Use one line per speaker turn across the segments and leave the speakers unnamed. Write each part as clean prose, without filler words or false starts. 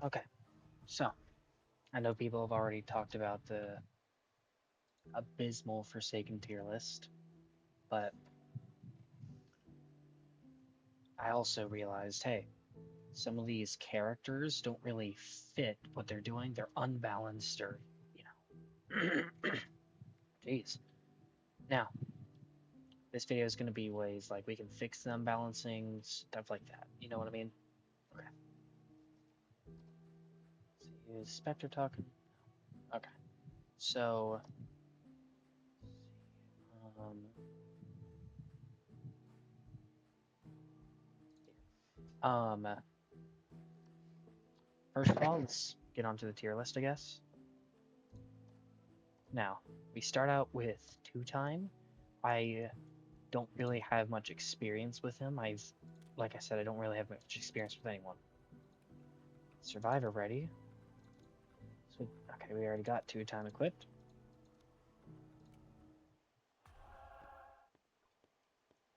Okay, so I know people have already talked about the abysmal Forsaken tier list, but I also realized, hey, some of these characters don't really fit what they're doing. They're unbalanced, or jeez. Now, this video is going to be ways like we can fix them balancing, stuff like that. You know what I mean? Okay. See, is Spectre talking? Okay. So, um, um, first of all, let's get onto the tier list, I guess. Now, we start out with Two Time. I don't really have much experience with him. Like I said, I don't really have much experience with anyone. Survivor ready. So, okay, we already got Two Time equipped.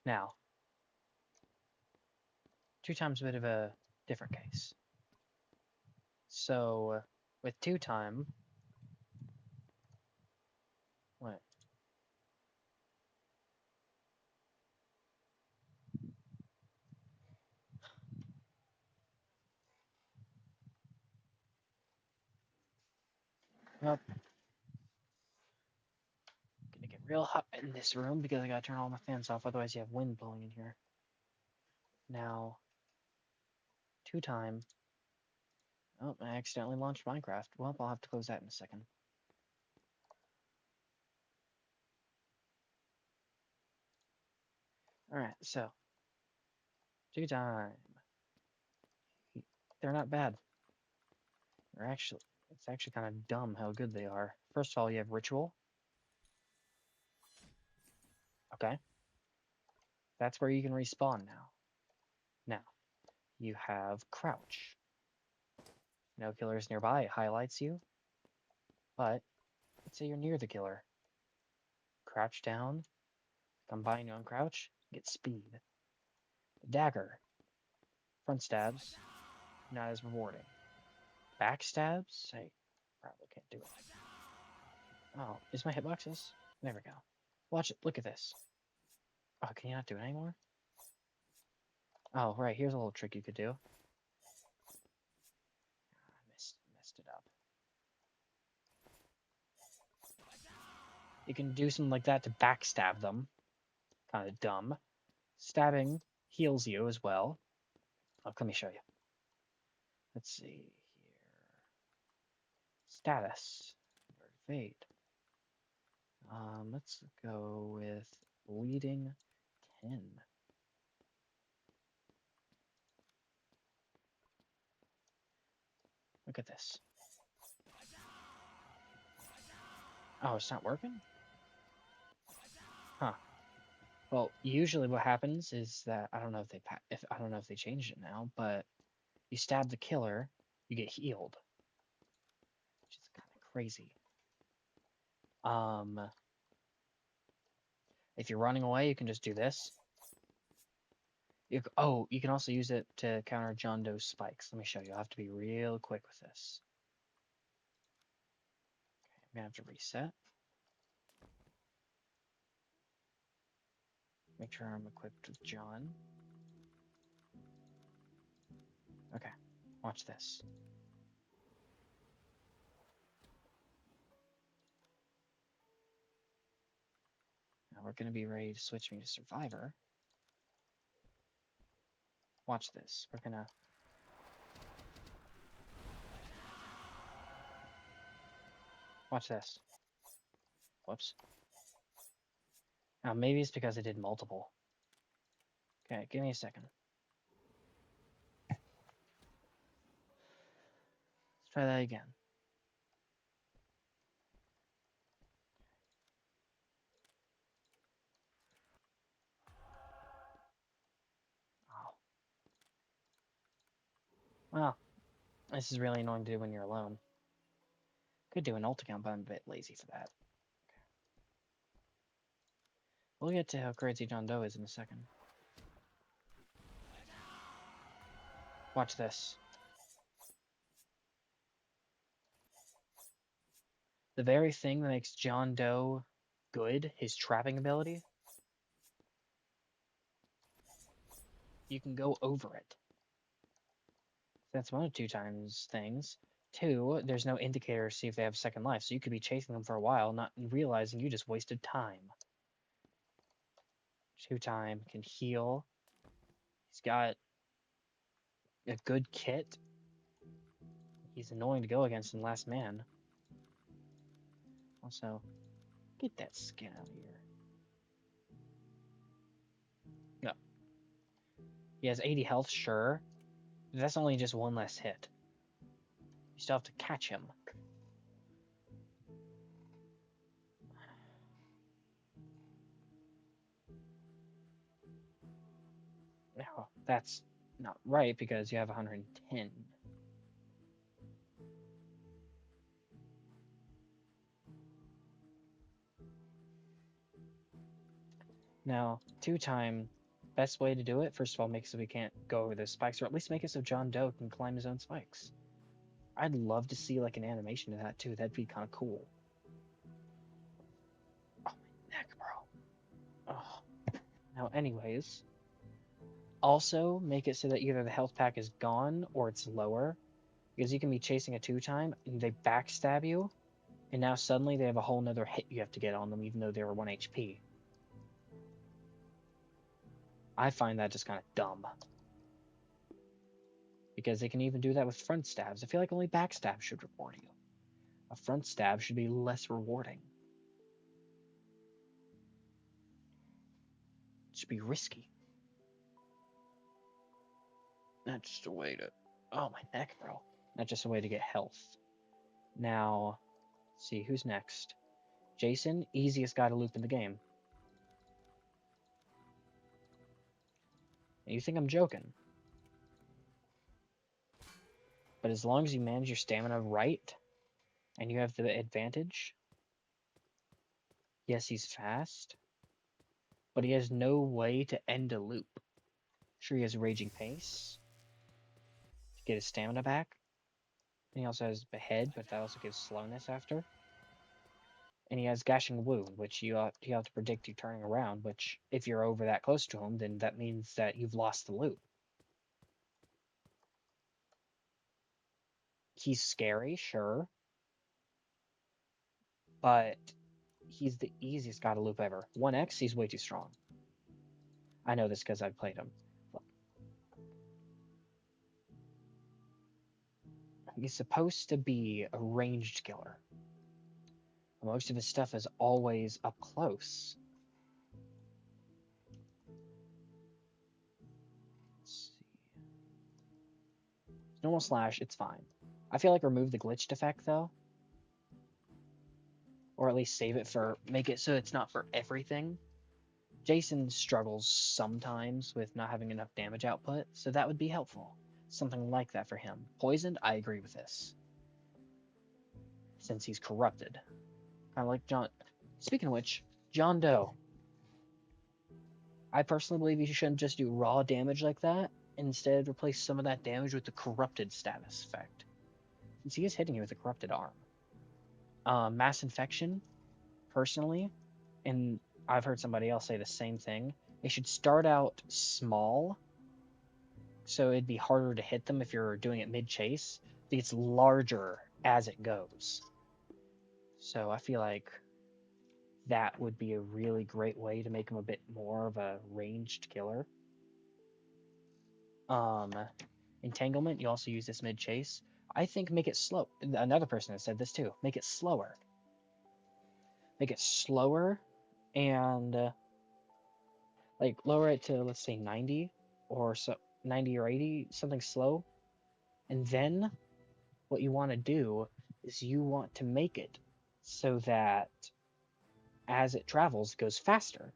Now, Two Time's a bit of a different case. So, with Two Time, what? Well, gonna get real hot in this room because I gotta turn all my fans off, otherwise you have wind blowing in here. Now, Two Time. Oh, I accidentally launched Minecraft. Well, I'll have to close that in a second. Alright, so, Two Time. They're not bad. They're actually, it's actually kind of dumb how good they are. First of all, you have Ritual. Okay. That's where you can respawn now. Now, you have Crouch. No killers nearby, it highlights you. But, let's say you're near the killer. Crouch down, combine on crouch, get speed. Dagger. Front stabs, not as rewarding. Backstabs, I probably can't do it. Oh, is my hitboxes? There we go. Watch it, look at this. Oh, can you not do it anymore? Oh, right, here's a little trick you could do. I messed it up. You can do something like that to backstab them. Kind of dumb. Stabbing heals you as well. Oh, let me show you. Let's see here. Status. Fate. Let's go with bleeding 10. Look at this. Oh, it's not working? Huh. Well, usually what happens is that I don't know if I don't know if they changed it now, but you stab the killer, you get healed, which is kind of crazy. Um, if you're running away, you can just do this. Oh, you can also use it to counter John Doe's spikes. Let me show you. I'll have to be real quick with this. Okay, I'm gonna have to reset. Make sure I'm equipped with John. Okay, watch this. Now we're gonna be ready to switch me to Survivor. Watch this. We're gonna... Watch this. Whoops. Now maybe it's because I did multiple. Okay, give me a second. Let's try that again. Oh. Well, this is really annoying to do when you're alone. Could do an ult account, but I'm a bit lazy for that. We'll get to how crazy John Doe is in a second. Watch this. The very thing that makes John Doe good, his trapping ability, you can go over it. That's one of two times things. Two, there's no indicator to see if they have a second life, so you could be chasing them for a while, not realizing you just wasted time. Two time can heal. He's got a good kit. He's annoying to go against in Last Man. Also, get that skin out of here. No. He has 80 health, sure. But that's only just one less hit. You still have to catch him. Now, that's not right because you have 110. Now, two time, best way to do it, first of all, make it so we can't go over those spikes, or at least make it so John Doe can climb his own spikes. I'd love to see like an animation of that too. That'd be kind of cool. Oh, my neck, bro. Oh. Now, anyways, also make it so that either the health pack is gone or it's lower, because you can be chasing a two time and they backstab you, and now suddenly they have a whole nother hit you have to get on them, even though they were 1 HP. I find that just kind of dumb. Because they can even do that with front stabs. I feel like only backstab should reward you. A front stab should be less rewarding. It should be risky. Not just a way to. Oh, my neck, bro. Not just a way to get health. Now, let's see, who's next? Jason, easiest guy to loop in the game. And you think I'm joking. But as long as you manage your stamina right, and you have the advantage, yes, he's fast, but he has no way to end a loop. Sure, he has Raging Pace to get his stamina back. And he also has Behead, but that also gives slowness after. And he has Gashing Wound, which you have to predict you turning around, which if you're over that close to him, then that means that you've lost the loop. He's scary, sure, but he's the easiest guy to loop ever. 1x, he's way too strong. I know this because I've played him. Look. He's supposed to be a ranged killer. Most of his stuff is always up close. Let's see. Normal slash, it's fine. I feel like remove the glitched effect though. Or at least save it for, make it so it's not for everything. Jason struggles sometimes with not having enough damage output, so that would be helpful. Something like that for him. Poisoned, I agree with this. Since he's corrupted. Kind of like John. Speaking of which, John Doe. I personally believe you shouldn't just do raw damage like that. Instead, replace some of that damage with the corrupted status effect. Since he is hitting you with a corrupted arm. Mass infection, personally, and I've heard somebody else say the same thing. They should start out small, so it'd be harder to hit them if you're doing it mid chase. It gets larger as it goes. So I feel like that would be a really great way to make him a bit more of a ranged killer. Um, Entanglement, you also use this mid chase. I think make it slow. Another person has said this too. Make it slower. Make it slower and like lower it to let's say 90 or so 90 or 80, something slow. And then what you want to do is you want to make it so that as it travels, it goes faster.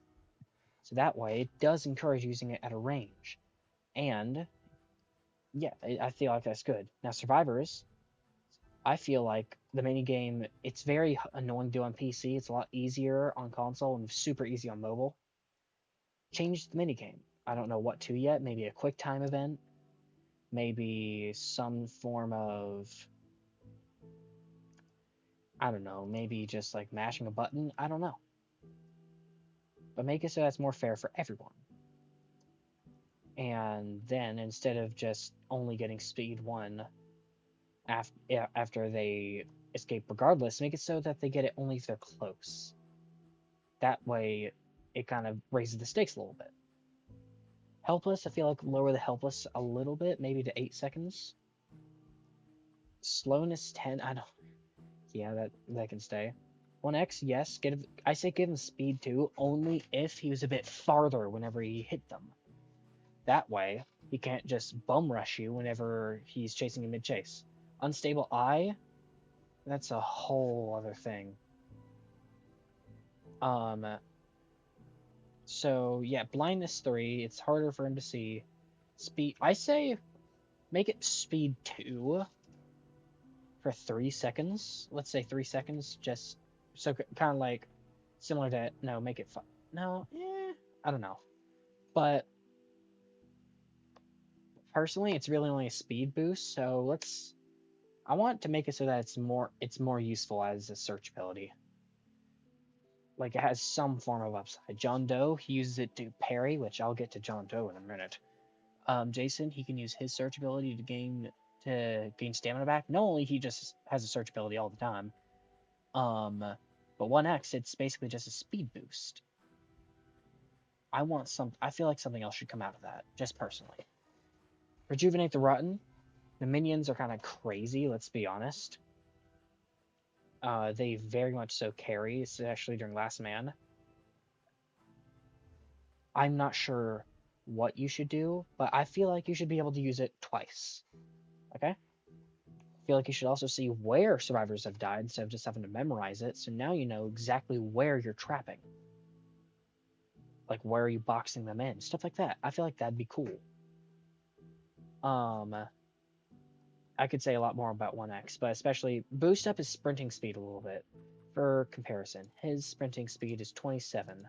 So that way it does encourage using it at a range. And yeah, I feel like that's good. Now, Survivors, I feel like the mini game, it's very annoying to do on PC. It's a lot easier on console and super easy on mobile. Change the mini game. I don't know what to yet. Maybe a quick time event. Maybe some form of I don't know, maybe just like mashing a button. I don't know. But make it so that's more fair for everyone. And then instead of just only getting speed 1 after they escape regardless, make it so that they get it only if they're close. That way, it kind of raises the stakes a little bit. Helpless, I feel like lower the helpless a little bit, maybe to 8 seconds. Slowness 10, I don't. Yeah, that can stay. 1x, yes. I say give him speed 2, only if he was a bit farther whenever he hit them. That way, he can't just bum rush you whenever he's chasing you mid-chase. Unstable eye, that's a whole other thing. Um, so yeah, blindness 3, it's harder for him to see. Speed, I say make it speed 2 for 3 seconds. Let's say 3 seconds, just so kind of like similar to, no, make it 5. No, I don't know. But personally, it's really only a speed boost, so I want to make it so that it's more useful as a search ability. Like it has some form of upside. John Doe, he uses it to parry, which I'll get to John Doe in a minute. Jason, he can use his search ability to gain stamina back. Not only he just has a search ability all the time, but 1x, it's basically just a speed boost. I feel like something else should come out of that, just personally. Rejuvenate the Rotten. The minions are kind of crazy, let's be honest. They very much so carry, especially during Last Man. I'm not sure what you should do, but I feel like you should be able to use it twice. Okay? I feel like you should also see where survivors have died instead of just having to memorize it, so now you know exactly where you're trapping. Like where are you boxing them in? Stuff like that. I feel like that'd be cool. Um I could say a lot more about 1x, but especially boost up his sprinting speed a little bit. For comparison, his sprinting speed is 27.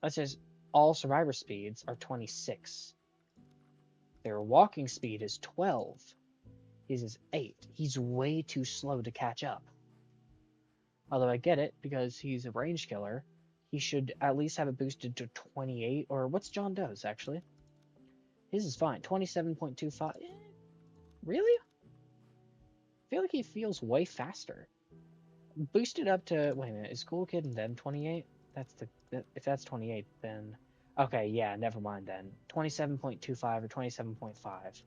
That says all survivor speeds are 26. Their walking speed is 12. His is 8. He's way too slow to catch up. Although I get it, because he's a range killer, he should at least have it boosted to 28, or what's John Doe's, actually? His is fine, 27.25. Really? I feel like he feels way faster. Boosted up to, wait a minute, is Cool Kid and them 28? If that's 28, then, okay, yeah, never mind then. 27.25 or 27.5.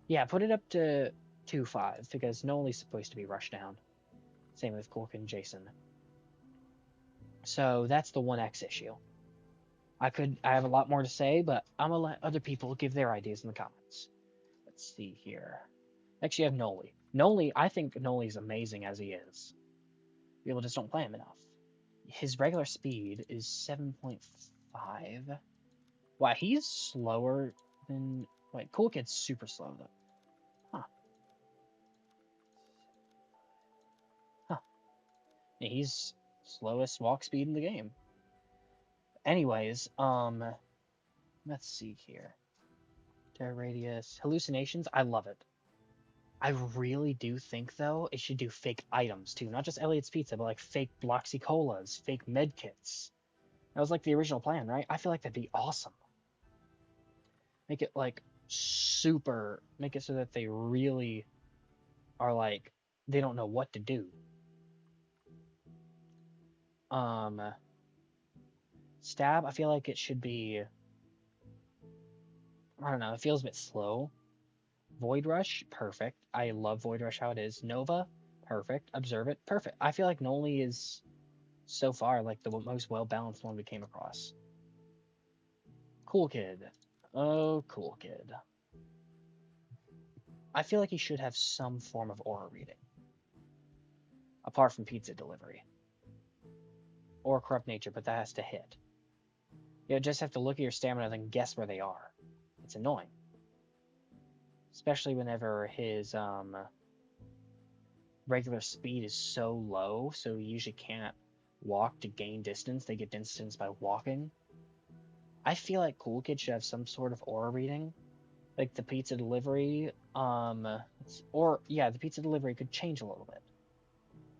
Yeah, put it up to 2.5, because Noli's supposed to be rushed down. Same with Cork and Jason. So that's the 1x issue. I have a lot more to say, but I'm gonna let other people give their ideas in the comments. Let's see here. Next, you have Noli. Noli, I think Noli's amazing as he is. People just don't play him enough. His regular speed is 7.5. Wow, he's slower than. Wait, Cool Kid's super slow though. Huh. Huh. Yeah, he's slowest walk speed in the game. Anyways, let's see here. Terror radius, hallucinations. I love it. I really do think though it should do fake items too, not just Elliot's Pizza, but like fake Bloxy Colas, fake med kits. That was like the original plan, right? I feel like that'd be awesome. Make it like super. Make it so that they really are like they don't know what to do. Um, Stab. I feel like it should be. I don't know. It feels a bit slow. Void Rush, perfect. I love Void Rush how it is. Nova, perfect. Observe it, perfect. I feel like Noli is so far like the most well balanced one we came across. Cool Kid. Oh, Cool Kid. I feel like he should have some form of aura reading, apart from pizza delivery or corrupt nature, but that has to hit. You just have to look at your stamina and then guess where they are. It's annoying, especially whenever his regular speed is so low, so he usually can't walk to gain distance. They get distance by walking. I feel like Cool Kid should have some sort of aura reading, like the pizza delivery. Or yeah, the pizza delivery could change a little bit.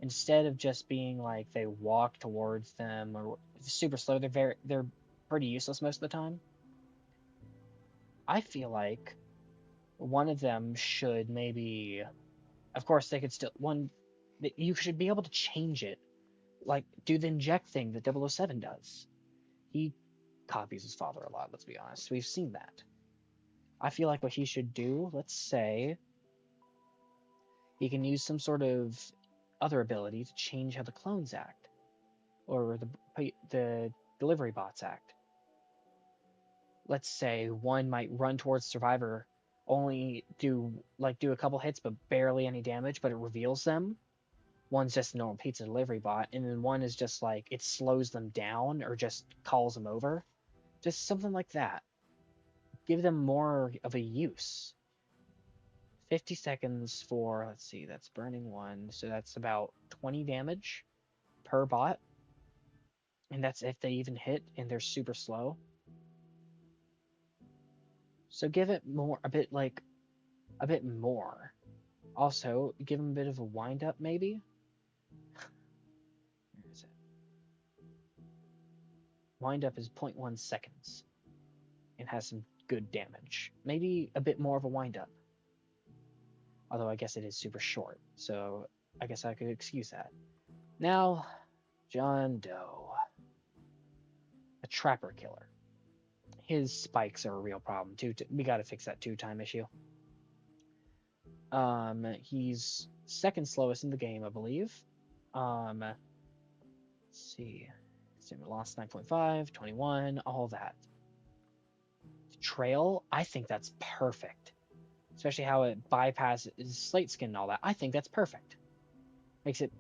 instead of just being like they walk towards them or super slow, they're pretty useless most of the time. I feel like one of them should maybe, of course, they could still one. You should be able to change it, like do the inject thing that 007 does. He copies his father a lot. Let's be honest. We've seen that. I feel like what he should do, let's say, he can use some sort of other ability to change how the clones act or the delivery bots act. Let's say one might run towards survivor, only do a couple hits but barely any damage, but it reveals them. One's just a normal pizza delivery bot, and then one is just like it slows them down or just calls them over. Just something like that. Give them more of a use. 50 seconds for, let's see, that's burning one, so that's about 20 damage per bot, and that's if they even hit and they're super slow. So give it more, a bit more. Also, give them a bit of a wind up, maybe. Where is it? Wind up is 0.1 seconds and has some good damage. Maybe a bit more of a wind up. Although I guess it is super short, so I guess I could excuse that. Now, John Doe, a trapper killer. His spikes are a real problem too. We got to fix that 2-time issue. He's second slowest in the game, I believe. Let's see. Lost 9.5, 21, all that. Trail, I think that's perfect. Especially how it bypasses slate skin and all that. I think that's perfect. Makes it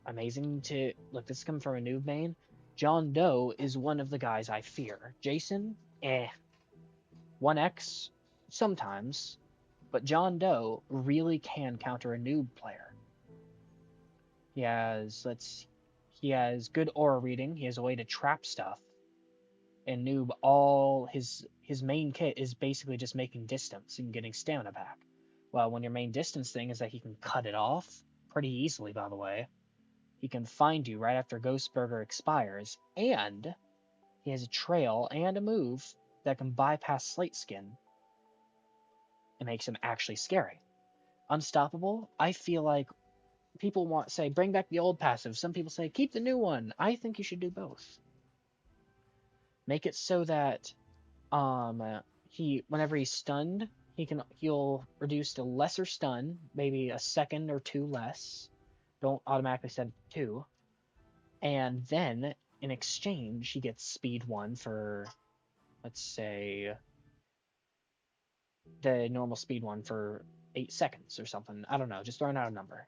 amazing to look. This is coming from a noob main. John Doe is one of the guys I fear. Jason, 1x sometimes, but John Doe really can counter a noob player. He has he has good aura reading. He has a way to trap stuff. And noob, all his main kit is basically just making distance and getting stamina back. Well, when your main distance thing is that he can cut it off pretty easily, by the way. He can find you right after Ghost Burger expires, and he has a trail and a move that can bypass slate skin. It makes him actually scary. Unstoppable, I feel like people want say bring back the old passive. Some people say keep the new one. I think you should do both. Make it so that he whenever he's stunned, he'll reduce to lesser stun, maybe a second or two less. Don't automatically set it to 2. And then in exchange, he gets speed 1 for, let's say, the normal speed 1 for 8 seconds or something. I don't know, just throwing out a number.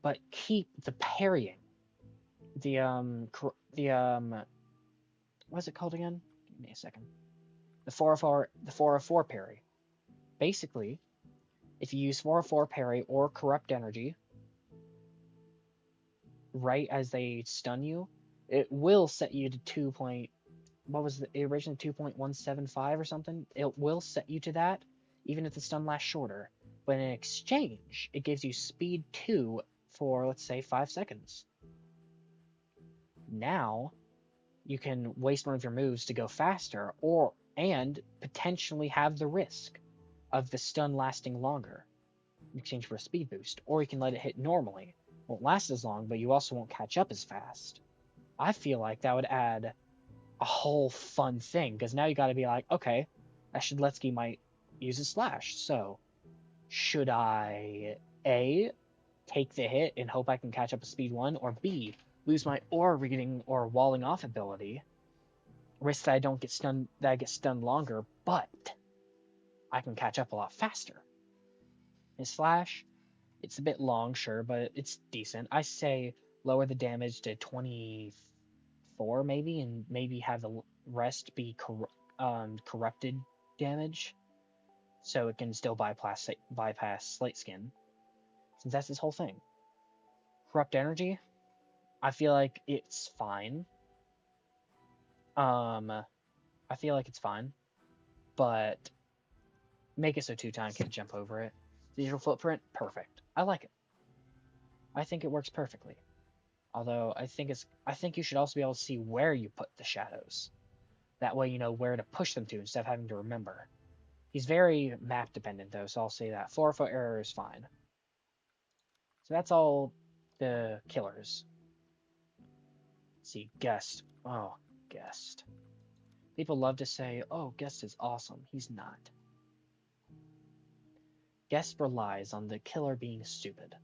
But keep the parrying. The what's it called again? Give me a second. The 404 parry. Basically, if you use 404 parry or corrupt energy right as they stun you, it will set you to 2. What was the original 2.175 or something? It will set you to that, even if the stun lasts shorter. But in exchange, it gives you speed 2 for, let's say, 5 seconds. Now, you can waste one of your moves to go faster, and potentially have the risk of the stun lasting longer in exchange for a speed boost. Or you can let it hit normally. Won't last as long, but you also won't catch up as fast. I feel like that would add a whole fun thing, because now you got to be like, okay, Ashidletsky might use a slash, so should I A, take the hit and hope I can catch up a speed 1, or B, lose my aura reading or walling off ability, risk that I don't get stunned, that I get stunned longer, but I can catch up a lot faster. In slash, it's a bit long, sure, but it's decent. I say lower the damage to 24 maybe, and maybe have the rest be corrupted damage, so it can still bypass slate skin, since that's his whole thing. Corrupt energy, I feel like it's fine. I feel like it's fine, but make it so 2-time can't jump over it. Digital footprint, perfect. I like it. I think it works perfectly. Although I think you should also be able to see where you put the shadows. That way you know where to push them to instead of having to remember. He's very map dependent though, so I'll say that 4-foot error is fine. So that's all the killers. Let's see, Guest. Oh, Guest. People love to say, oh, Guest is awesome. He's not. Guest relies on the killer being stupid.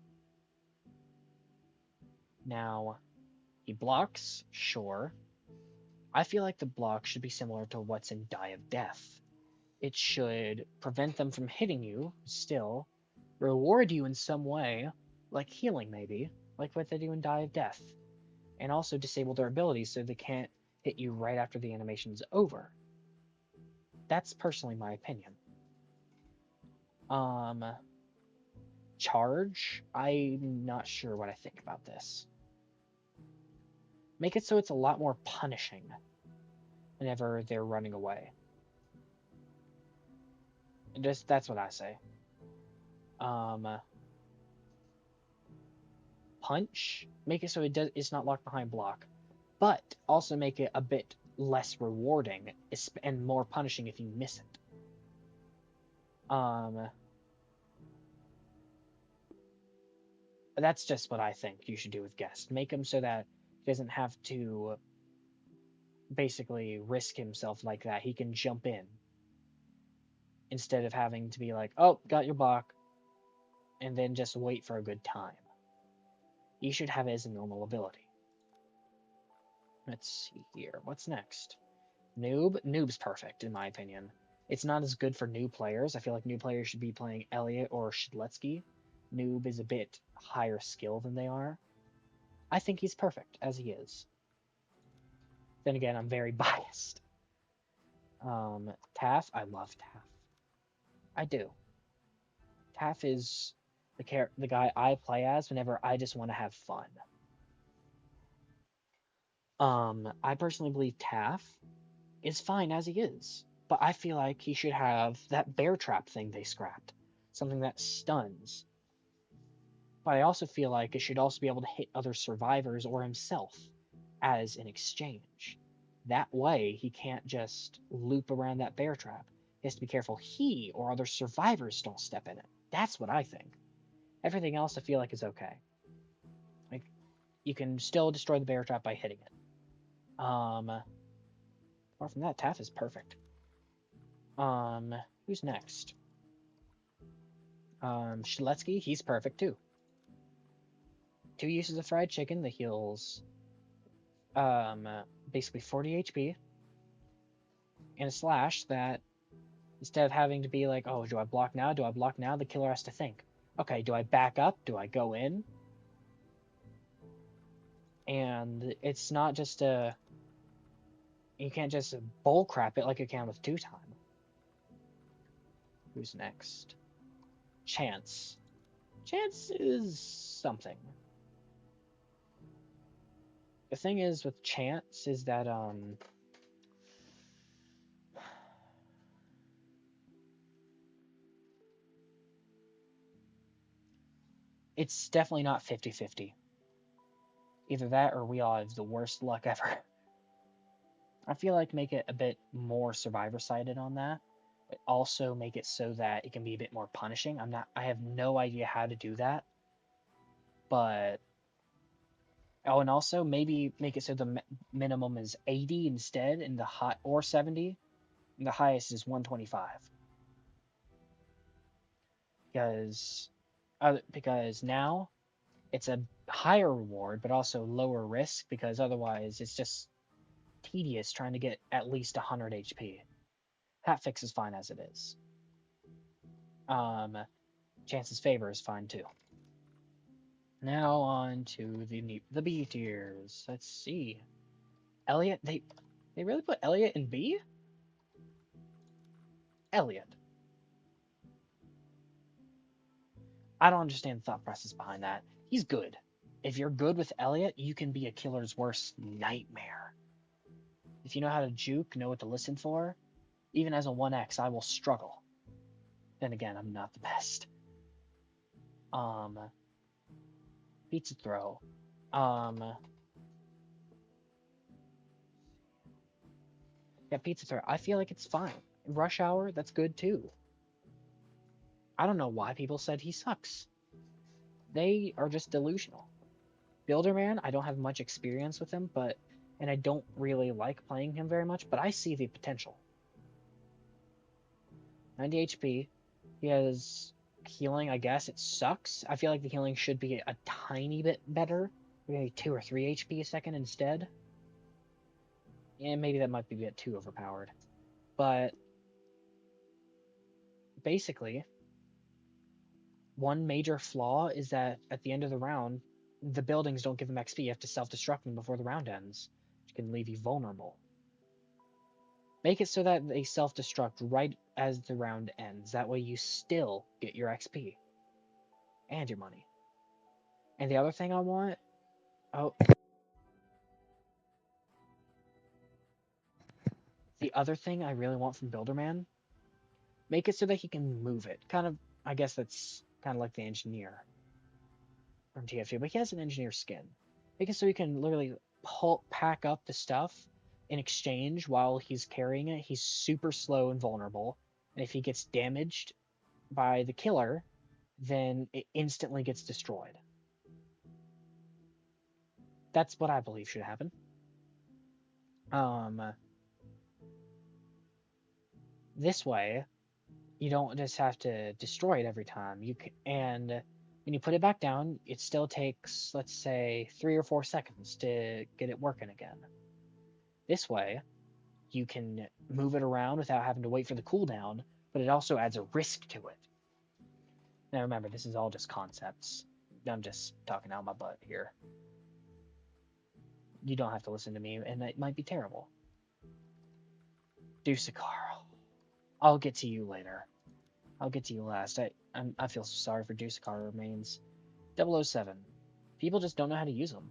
Now, he blocks, sure. I feel like the block should be similar to what's in Die of Death. It should prevent them from hitting you, still, reward you in some way, like healing maybe, like what they do in Die of Death, and also disable their abilities so they can't hit you right after the animation's over. That's personally my opinion. Um, Charge, I'm not sure what I think about this. Make it so it's a lot more punishing whenever they're running away. Just that's what I say. Um, Punch, make it so it's not locked behind block, but also make it a bit less rewarding and more punishing if you miss it. Um, that's just what I think you should do with Guest. Make him so that he doesn't have to basically risk himself like that. He can jump in instead of having to be like, oh, got your block, and then just wait for a good time. You should have it as a normal ability. Let's see here. What's next? Noob? Noob's perfect, in my opinion. It's not as good for new players. I feel like new players should be playing Elliot or Shidletsky. Noob is a bit higher skill than they are. I think he's perfect as he is. Then again, I'm very biased. Taff, I love Taff. I do. Taff is the guy I play as whenever I just want to have fun. I personally believe Taff is fine as he is, but I feel like he should have that bear trap thing they scrapped, something that stuns. But I also feel like it should also be able to hit other survivors or himself as an exchange. That way, he can't just loop around that bear trap. He has to be careful he or other survivors don't step in it. That's what I think. Everything else I feel like is okay. Like you can still destroy the bear trap by hitting it. Apart from that, Taff is perfect. Um, who's next? Shiletsky, he's perfect too. 2 uses of fried chicken that heals basically 40 HP, and a slash that instead of having to be like, oh, do I block now? Do I block now? The killer has to think, okay, do I back up? Do I go in? And it's not just you can't just bull crap it like you can with 2 time. Who's next? Chance. Chance is something. The thing is with Chance is that it's definitely not 50-50. Either that or we all have the worst luck ever. I feel like make it a bit more survivor sided on that, but also make it so that it can be a bit more punishing. I have no idea how to do that, but oh, and also maybe make it so the minimum is 80 instead, and the high or 70, and the highest is 125. Because because now it's a higher reward, but also lower risk because otherwise it's just tedious trying to get at least 100 HP. Hatfix is fine as it is. Chance's favor is fine too. Now on to the B tiers. Let's see. Elliot, they really put Elliot in B? Elliot. I don't understand the thought process behind that. He's good. If you're good with Elliot, you can be a killer's worst nightmare. If you know how to juke, know what to listen for, even as a 1X, I will struggle. Then again, I'm not the best. Um, Pizza throw. Um, yeah, pizza throw. I feel like it's fine. Rush hour, that's good too. I don't know why people said he sucks. They are just delusional. Builderman, I don't have much experience with him, and I don't really like playing him very much, but I see the potential. 90 HP. He has healing, I guess. It sucks. I feel like the healing should be a tiny bit better. Maybe 2 or 3 HP a second instead. And maybe that might be a bit too overpowered. But basically, one major flaw is that at the end of the round, the buildings don't give him XP. You have to self-destruct them before the round ends, which can leave you vulnerable. Make it so that they self-destruct right as the round ends. That way you still get your XP and your money. And the other thing I want, oh, the other thing I really want from Builderman, make it so that he can move it. Kind of, I guess that's kind of like the engineer from TF2, but he has an engineer skin. Make it so he can literally pack up the stuff in exchange while he's carrying it. He's super slow and vulnerable, and if he gets damaged by the killer, then it instantly gets destroyed. That's what I believe should happen. Um, this way, you don't just have to destroy it every time. And when you put it back down, it still takes, let's say, 3 or 4 seconds to get it working again. This way, you can move it around without having to wait for the cooldown, but it also adds a risk to it. Now remember, this is all just concepts. I'm just talking out my butt here. You don't have to listen to me, and it might be terrible. Dusakar. I'll get to you later. I'll get to you last. I feel sorry for Dusakar remains. 007. People just don't know how to use him.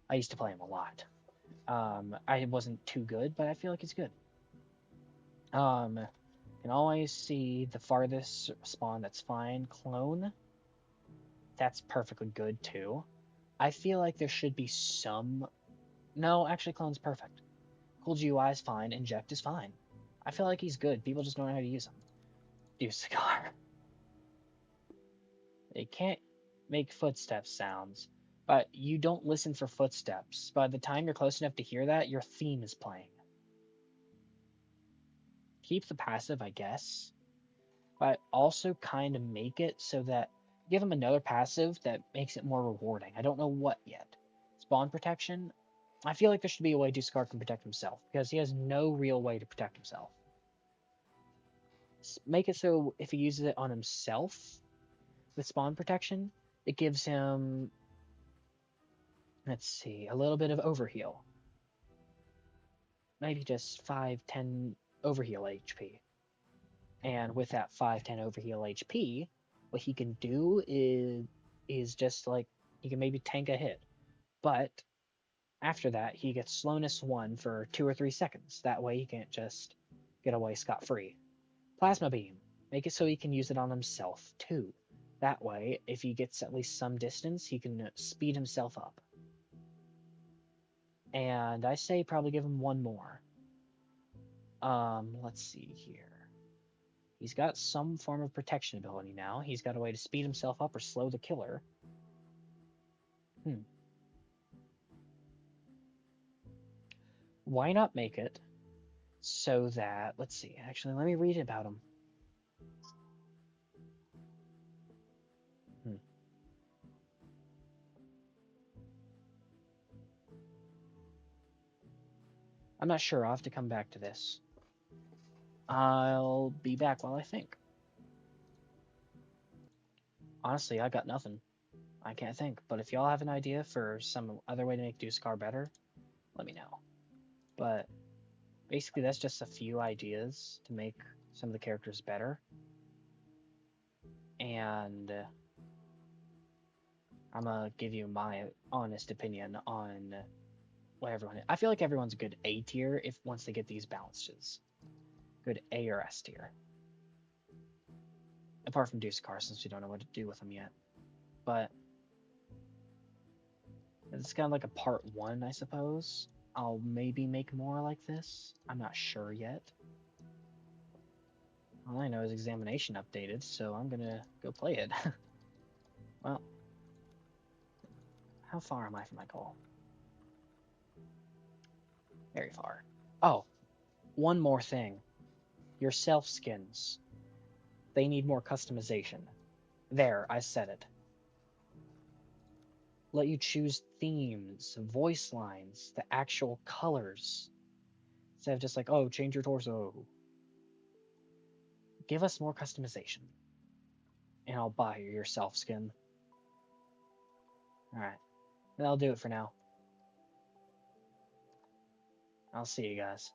I used to play him a lot. I wasn't too good, but I feel like he's good. Can always see the farthest spawn. That's fine. Clone. That's perfectly good too. I feel like there should be some. No, actually, clone's perfect. Cool GUI is fine. Inject is fine. I feel like he's good. People just don't know how to use him. Use cigar. They can't make footsteps sounds, but you don't listen for footsteps. By the time you're close enough to hear that, your theme is playing. Keep the passive, I guess, but also kind of make it so that give him another passive that makes it more rewarding. I don't know what yet. Spawn protection. I feel like there should be a way Dusakar can protect himself because he has no real way to protect himself. Make it so if he uses it on himself with spawn protection, it gives him, let's see, a little bit of overheal. Maybe just 5-10 overheal HP. And with that 5-10 overheal HP, what he can do is just like he can maybe tank a hit. But after that, he gets slowness 1 for 2 or 3 seconds. That way he can't just get away scot-free. Plasma beam. Make it so he can use it on himself too. That way, if he gets at least some distance, he can speed himself up. And I say probably give him one more. Let's see here. He's got some form of protection ability now. He's got a way to speed himself up or slow the killer. Why not make it so that, let's see, actually, let me read about him. I'm not sure. I'll have to come back to this. I'll be back while I think. Honestly, I got nothing. I can't think. But if y'all have an idea for some other way to make Dusakar better, let me know. But basically, that's just a few ideas to make some of the characters better. And I'm going to give you my honest opinion on what everyone is. I feel like everyone's a good A tier if once they get these balances. Good A or S tier. Apart from Dusakar, since we don't know what to do with him yet. But It's kind of like a part one, I suppose. I'll maybe make more like this. I'm not sure yet. All I know is examination updated, so I'm gonna go play it. Well, how far am I from my goal? Very far. Oh, one more thing. Your self skins. They need more customization. There, I said it. Let you choose themes, voice lines, the actual colors. Instead of just like, oh, change your torso. Give us more customization. And I'll buy your self skin. Alright. That'll do it for now. I'll see you guys.